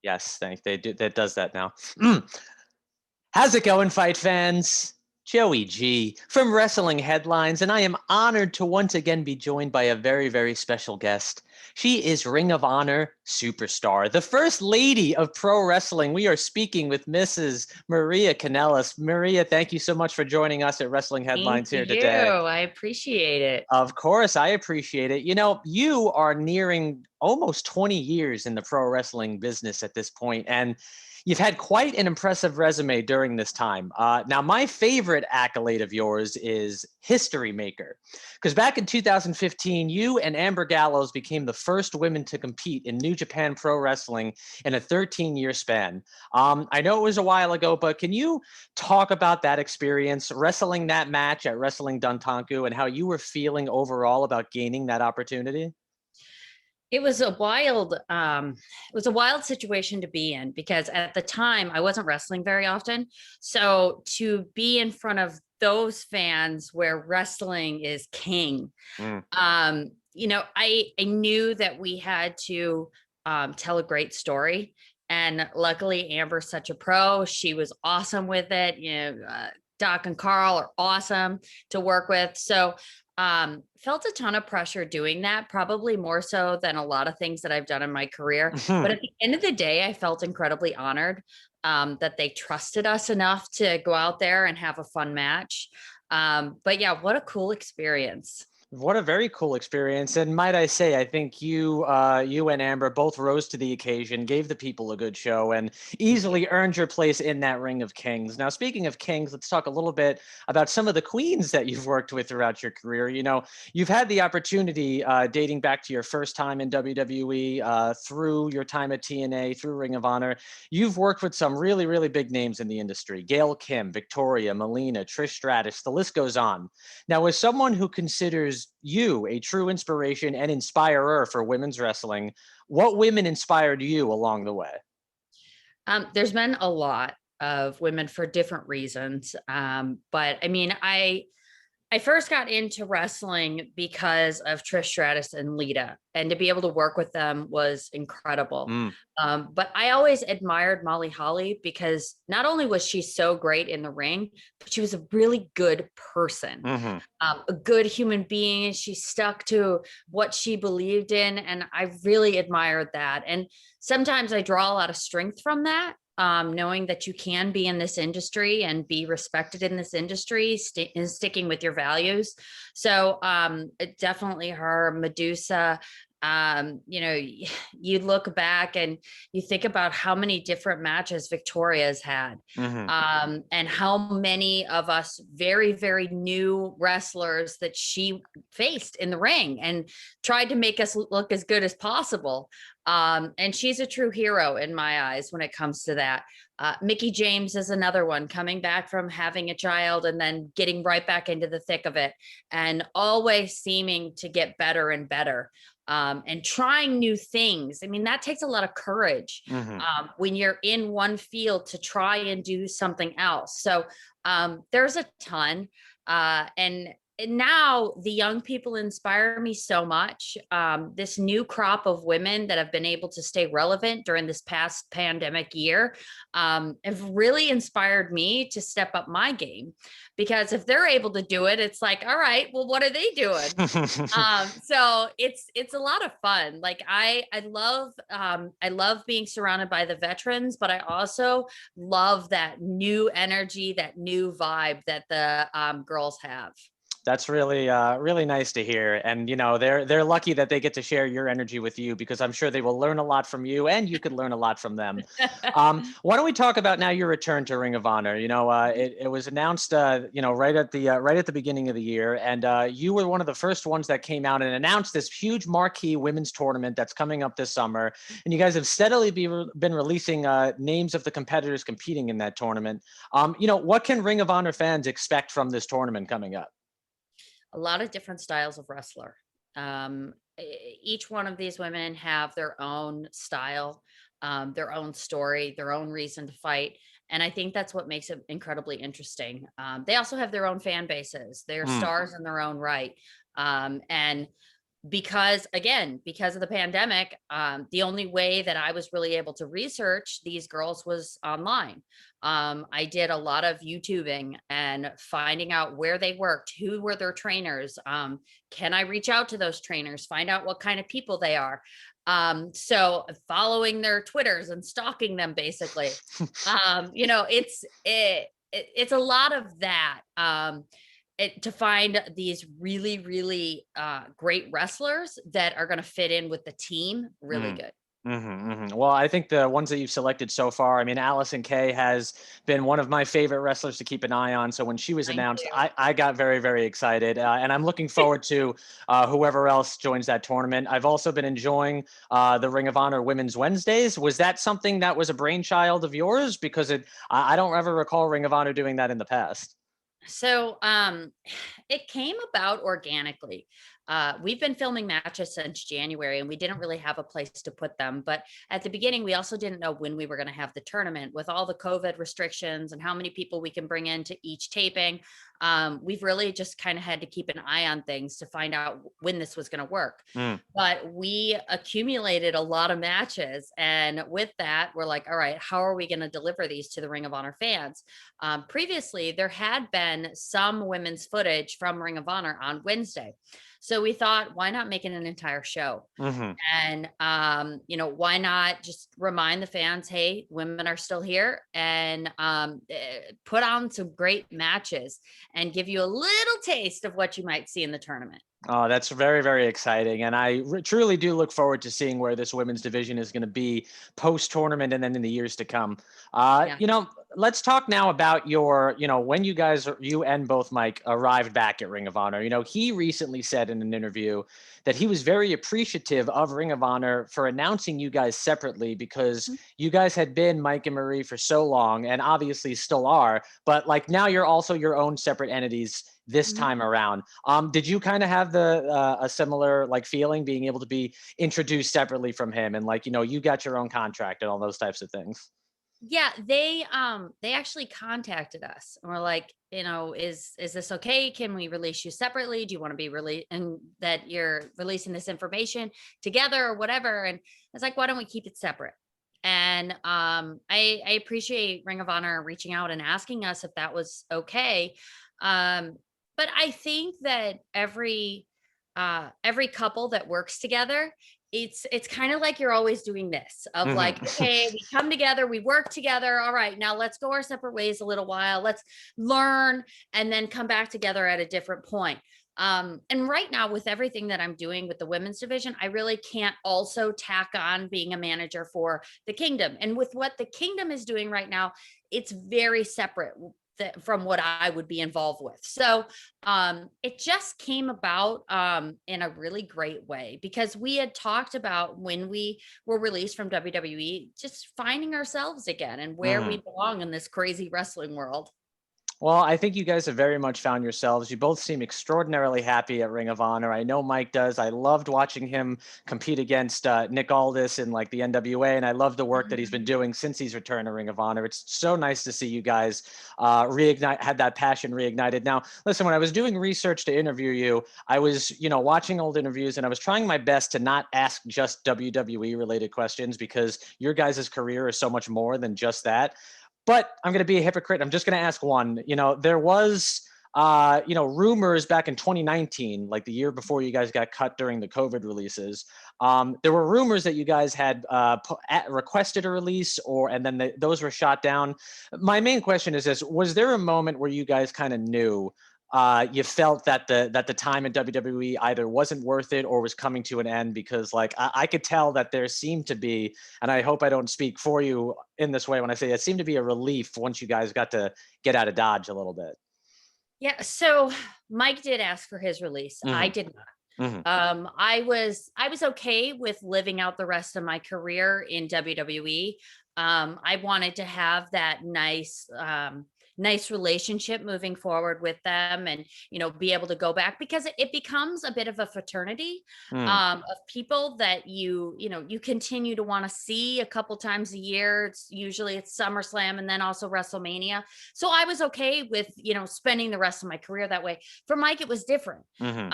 Yes, they do. That does that now. How's it going, fight fans? Joey G from Wrestling Headlines, and I am honored to once again be joined by a very, very special guest. She is Ring of Honor superstar, the first lady of pro wrestling. We are speaking with Mrs. Maria Kanellis. Maria, thank you so much for joining us at Wrestling Headlines here Thank you. today. I appreciate it. Of course, I appreciate it. You know, you are nearing almost 20 years in the pro wrestling business at this point, and you've had quite an impressive resume during this time. Now, my favorite accolade of yours is History Maker, because back in 2015, you and Amber Gallows became the first women to compete in New Japan Pro Wrestling in a 13-year span. I know it was a while ago, but can you talk about that experience, wrestling that match at Wrestling Duntanku, and how you were feeling overall about gaining that opportunity? It was a wild situation to be in because at the time I wasn't wrestling very often. So to be in front of those fans where wrestling is king, Mm. I knew that we had to tell a great story. And luckily, Amber's such a pro. She was awesome with it. Doc and Carl are awesome to work with. So felt a ton of pressure doing that, probably more so than a lot of things that I've done in my career. But at the end of the day, I felt incredibly honored that they trusted us enough to go out there and have a fun match. But yeah, what a cool experience. What a very cool experience. And might I say, I think you and Amber both rose to the occasion, gave the people a good show, and easily earned your place in that Ring of Kings. Now, speaking of kings, let's talk a little bit about some of the queens that you've worked with throughout your career. You know, you've had the opportunity dating back to your first time in WWE, through your time at TNA, through Ring of Honor. You've worked with some really, really big names in the industry: Gail Kim, Victoria, Melina, Trish Stratus, the list goes on. Now, as someone who considers you a true inspiration and inspirer for women's wrestling, what women inspired you along the way? There's been a lot of women for different reasons. But I mean, I first got into wrestling because of Trish Stratus and Lita, and to be able to work with them was incredible. Mm. But I always admired Molly Holly because not only was she so great in the ring, but she was a really good person, Hmm. a good human being. And she stuck to what she believed in. And I really admired that. And sometimes I draw a lot of strength from that, knowing that you can be in this industry and be respected in this industry, and sticking with your values. So definitely her, Medusa. You look back and you think about how many different matches Victoria's had, Hmm. and how many of us very, very new wrestlers that she faced in the ring and tried to make us look as good as possible. And she's a true hero in my eyes when it comes to that. Mickey James is another one, coming back from having a child and then getting right back into the thick of it and always seeming to get better and better, and trying new things. I mean, that takes a lot of courage, Hmm. when you're in one field to try and do something else. So there's a ton. And now the young people inspire me so much. This new crop of women that have been able to stay relevant during this past pandemic year have really inspired me to step up my game, because if they're able to do it, it's like, all right, well, what are they doing? So it's a lot of fun. Like I love being surrounded by the veterans, but I also love that new energy, that new vibe that the girls have. That's really nice to hear. And you know, they're lucky that they get to share your energy with you, because I'm sure they will learn a lot from you, and you could learn a lot from them. Why don't we talk about now your return to Ring of Honor? You know, it was announced, right at the beginning of the year, and you were one of the first ones that came out and announced this huge marquee women's tournament that's coming up this summer. And you guys have steadily been releasing names of the competitors competing in that tournament. What can Ring of Honor fans expect from this tournament coming up? A lot of different styles of wrestler. Each one of these women have their own style, their own story, their own reason to fight. And I think that's what makes it incredibly interesting. They also have their own fan bases. They're Mm. stars in their own right. And because of the pandemic, the only way that I was really able to research these girls was online. I did a lot of YouTubing and finding out where they worked, who were their trainers. Can I reach out to those trainers, find out what kind of people they are? So following their Twitters and stalking them, basically. It's a lot of that. To find these really, really great wrestlers that are going to fit in with the team really good. Well, I think the ones that you've selected so far, I mean, Allison Kay has been one of my favorite wrestlers to keep an eye on. So when she was announced, I got very, very excited. And I'm looking forward to whoever else joins that tournament. I've also been enjoying the Ring of Honor Women's Wednesdays. Was that something that was a brainchild of yours? Because I don't ever recall Ring of Honor doing that in the past. So it came about organically. We've been filming matches since January and we didn't really have a place to put them. But at the beginning, we also didn't know when we were going to have the tournament with all the COVID restrictions and how many people we can bring into each taping. We've really just kind of had to keep an eye on things to find out when this was going to work. But we accumulated a lot of matches. And with that, we're like, all right, how are we going to deliver these to the Ring of Honor fans? Previously, there had been some women's footage from Ring of Honor on Wednesday. So we thought, why not make it an entire show? And, why not just remind the fans, hey, women are still here, and put on some great matches and give you a little taste of what you might see in the tournament. Oh, that's very, very exciting. And I truly do look forward to seeing where this women's division is going to be post-tournament and then in the years to come. Let's talk now about when you and both Mike arrived back at Ring of Honor. He recently said in an interview that he was very appreciative of Ring of Honor for announcing you guys separately because you guys had been Mike and Marie for so long and obviously still are, but like now you're also your own separate entities this time around. Did you kind of have a similar like feeling being able to be introduced separately from him and you got your own contract and all those types of things? Yeah, they actually contacted us and were like, is this okay? Can we release you separately? Do you want to be released and that you're releasing this information together or whatever? And it's like, why don't we keep it separate? And I appreciate Ring of Honor reaching out and asking us if that was okay. But I think that every couple that works together, it's kind of like you're always doing this of like, okay, we come together, we work together. All right, now let's go our separate ways a little while. Let's learn and then come back together at a different point. And right now with everything that I'm doing with the women's division, I really can't also tack on being a manager for the Kingdom. And with what the Kingdom is doing right now, it's very separate from what I would be involved with. So it just came about in a really great way because we had talked about when we were released from WWE, just finding ourselves again and where we belong in this crazy wrestling world. Well, I think you guys have very much found yourselves. You both seem extraordinarily happy at Ring of Honor. I know Mike does. I loved watching him compete against Nick Aldis in like the NWA, and I love the work that he's been doing since he's returned to Ring of Honor. It's so nice to see you guys had that passion reignited. Now, listen, when I was doing research to interview you, I was, watching old interviews, and I was trying my best to not ask just WWE related questions because your guys' career is so much more than just that. But I'm going to be a hypocrite. I'm just going to ask one. There was, rumors back in 2019, like the year before you guys got cut during the COVID releases. There were rumors that you guys had requested a release, and then those were shot down. My main question is this: was there a moment where you guys kind of knew? You felt that the time in WWE either wasn't worth it or was coming to an end because I could tell that there seemed to be, and I hope I don't speak for you in this way when I say it seemed to be a relief once you guys got to get out of Dodge a little bit. Yeah. So Mike did ask for his release. I did not. I was okay with living out the rest of my career in WWE. I wanted to have that nice, nice relationship moving forward with them, and be able to go back, because it becomes a bit of a fraternity Mm, of people that you continue to want to see a couple times a year. It's SummerSlam and then also WrestleMania. So I was okay with spending the rest of my career that way. For Mike, it was different. mhm,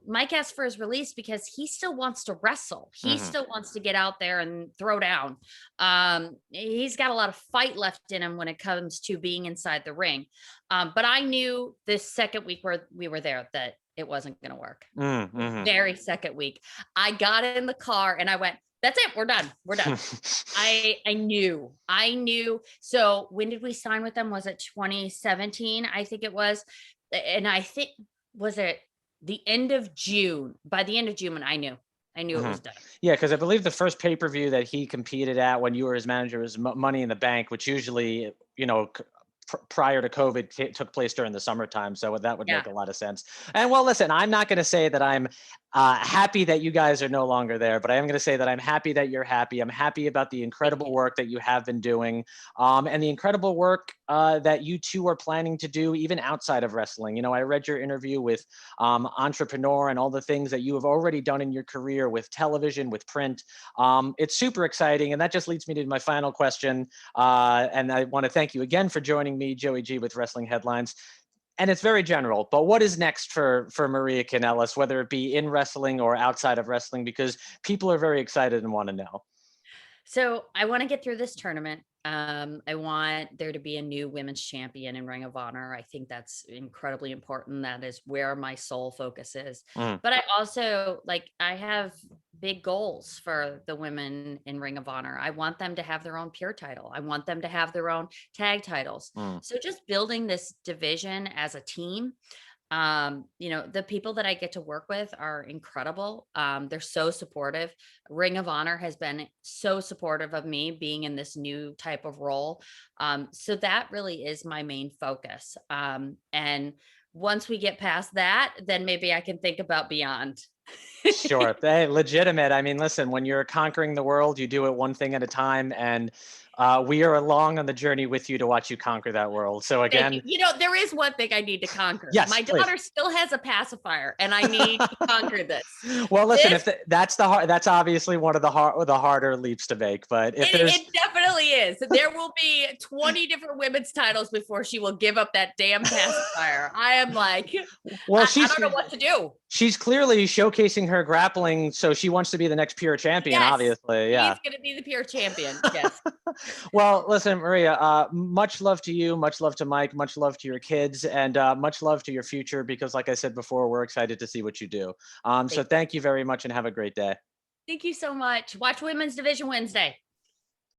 Mike asked for his release because he still wants to wrestle. He mhm. still wants to get out there and throw down. He's got a lot of fight left in him when it comes to being inside the ring. But I knew this second week where we were there that it wasn't going to work. Mm, The mhm. very second week, I got in the car and I went, "That's it. We're done. We're done." I knew. So when did we sign with them? Was it 2017? I think it was. And I think, was it the end of June? By the end of June, I knew it Mhm. was done. Yeah, because I believe the first pay-per-view that he competed at when you were his manager was Money in the Bank, which usually, prior to COVID took place during the summertime. So that would Yeah. make a lot of sense. And well, listen, I'm not going to say that I'm happy that you guys are no longer there, but I am going to say that I'm happy that you're happy. I'm happy about the Thank incredible you. work that you have been doing, and the incredible work that you two are planning to do even outside of wrestling. I read your interview with Entrepreneur and all the things that you have already done in your career with television, with print. It's super exciting. And that just leads me to my final question. And I want to thank you again for joining me, Joey G, with Wrestling Headlines. And it's very general, but what is next for Maria Kanellis, whether it be in wrestling or outside of wrestling? Because people are very excited and want to know. So I want to get through this tournament. I want there to be a new women's champion in Ring of Honor. I think that's incredibly important. That is where my sole focus is. Mm, But I also I have big goals for the women in Ring of Honor. I want them to have their own pure title. I want them to have their own tag titles. mm. So just building this division as a team. The people that I get to work with are incredible. They're so supportive. Ring of Honor has been so supportive of me being in this new type of role. So that really is my main focus. And once we get past that, then maybe I can think about beyond. Sure. Hey, legitimate. I mean, listen, when you're conquering the world, you do it one thing at a time. And we are along on the journey with you to watch you conquer that world. So Thank you. again, There is one thing I need to conquer. yes, My please. daughter still has a pacifier, and I need to conquer this. Well, listen, This if that's obviously one of the harder leaps to make, but if there's It definitely is. There will be 20 different women's titles before she will give up that damn pacifier. I am like, well, I don't know what to do. she's clearly showcasing her grappling, so she wants to be the next pure champion, Yes, obviously. she's Yeah. going to be the pure champion. Yes. Well, listen, Maria, much love to you, much love to Mike, much love to your kids, and much love to your future, because like I said before, we're excited to see what you do. So Thank thank you very much and have a great day. thank you so much. Watch Women's Division Wednesday.